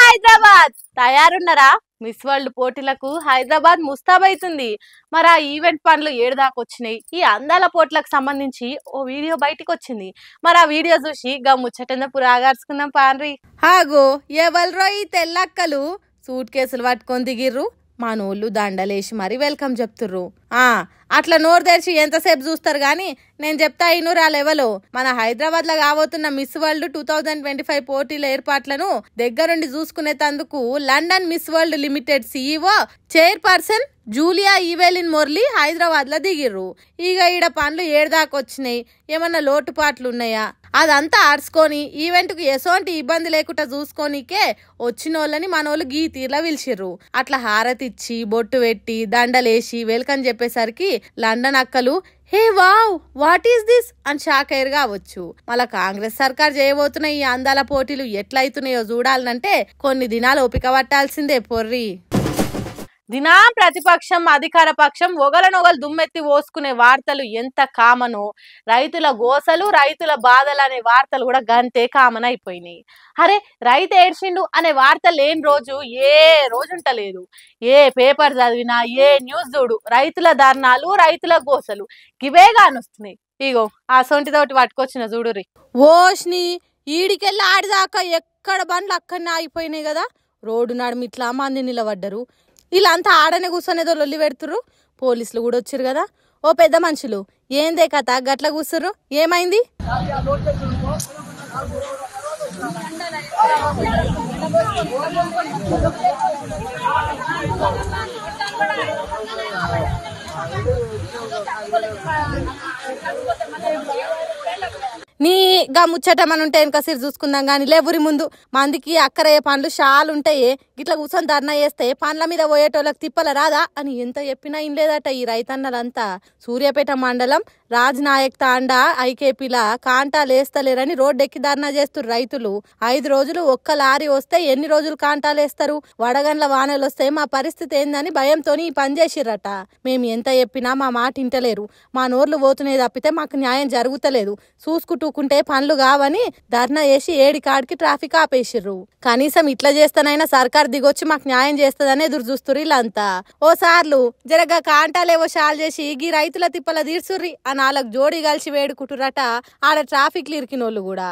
Hyderabad తయారున్నారా? Miss world పోటీలకు హైదరాబాద్ ముస్తాబైతుంది. మరి ఆ ఈవెంట్ పనులు ఏడుదాకొచ్చినాయి. ఈ అందాల పోటీలకు సంబంధించి ఓ వీడియో బయటికి వచ్చింది. మరి ఆ వీడియో చూసి గా ముచ్చటందపు రాగార్చుకుందాం పాన్రి. హాగో ఎవల్రో ఈ తెల్లక్కలు సూట్ కేసులు పట్టుకొని దిగిర్రు. మనోళ్ళు దండలేసి మరి వెల్కమ్ చెప్తుర్రు. అట్లా నోరు తెరిచి ఎంతసేపు చూస్తారు గాని నేను చెప్తా ఇనురా లెవెలో మన హైదరాబాద్ లో కాబోతున్న మిస్ వరల్డ్ 2025 పోటీల ఏర్పాట్లను దగ్గరుండి చూసుకునేందుకు London Miss World Limited CEO chairperson Julia Evelyn Morley Hyderabad లో దిగిర్రు. ఇక ఈడ పనులు ఏడుదాకొచ్చినాయి, ఏమన్నా లోటుపాట్లు ఉన్నాయా అదంతా ఆర్చుకొని ఈవెంట్ కు ఎసోంటి ఇబ్బంది లేకుండా చూసుకోనికే వచ్చినోళ్ళని మనోళ్ళు గీ తీర్లా పిలిచిర్రు. అట్లా హారతిచ్చి బొట్టు పెట్టి దండలేసి వెల్కమ్ చెప్పేసరికి లండన్ అక్కలు హే వావ్ వాట్ ఈస్ దిస్ అని షాక్ అయ్యారు కావచ్చు. మళ్ళా కాంగ్రెస్ సర్కార్ చేయబోతున్న ఈ అందాల పోటీలు ఎట్లయితున్నాయో చూడాలంటే కొన్ని దినాలు ఓపిక పట్టాల్సిందే పొర్రి. దినా ప్రతిపక్షం అధికార పక్షం ఒగలనొగలు దుమ్మెత్తి పోసుకునే వార్తలు ఎంత కామనో, రైతుల గోసలు రైతుల బాధలు అనే వార్తలు కూడా గంతే కామన్ అయిపోయినాయి. అరే రైతు ఏడ్చిండు అనే వార్త లేని రోజు ఏ రోజు ఉంటలేదు. ఏ పేపర్ చదివినా ఏ న్యూస్ చూడు రైతుల ధర్నాలు రైతుల గోసలు ఇవే కానొస్తున్నాయి. ఇగో ఆ సొంటితోటి పట్టుకొచ్చిన చూడురి. ఓష్ని ఈడికెళ్ళి ఆడిదాకా ఎక్కడ బండ్లు అక్కడనే ఆగిపోయినాయి కదా. రోడ్డు నడుము ఇట్లా మంది నిలబడ్డరు. వీళ్ళంతా ఆడనే కూర్చొనేదో లొల్లి పెడుతుర్రు. పోలీసులు కూడా వచ్చారు కదా. ఓ పెద్ద మనుషులు ఏందే కథ గట్ల కూర్చుర్రు, ఏమైంది? నీ గా ముచ్చటమని ఉంటే వెనక సిరి చూసుకుందాం గాని లేవురి ముందు మందికి అక్కరయ్యే పండ్లు షాలు ఉంటాయి. గిట్లా కూర్చొని ధర్నా చేస్తే పండ్ల మీద పోయేటోళ్ళకి తిప్పల రాదా అని ఎంత చెప్పినా ఇన్లేదట ఈ రైతన్నలంతా. సూర్యాపేట మండలం రాజ్ నాయక్ తాండా ఐకేపీలా కాంటాలు వేస్తలేరని రోడ్డెక్కి ధర్నా చేస్తురు రైతులు. 5 రోజులు ఒక్క లారీ వస్తే ఎన్ని రోజులు కాంటాలు వేస్తారు? వడగండ్ల వానలు వస్తే మా పరిస్థితి ఏందని భయంతో ఈ పని చేసిర్రట. మేము ఎంత చెప్పినా మా మాట ఇంటలేరు. మా నోర్లు పోతున్నాయి తప్పితే మాకు న్యాయం జరుగుతలేదు. చూసుకుంటూకుంటే పనులు కావని ధర్నా చేసి ఏడికాడికి ట్రాఫిక్ ఆపేసిర్రు. కనీసం ఇట్లా చేస్తానైనా సర్కార్ దిగొచ్చి మాకు న్యాయం చేస్తుందని ఎదురు చూస్తుర్రు వీళ్ళంతా. ఓసార్లు జరగా కాంటాలేవో షాల్ చేసి గీ రైతుల తిప్పల తీర్చుర్రి అని వాళ్ళకు జోడి కలిసి వేడుకుంటురట ఆడ ట్రాఫిక్ ఇరికినోళ్ళు కూడా.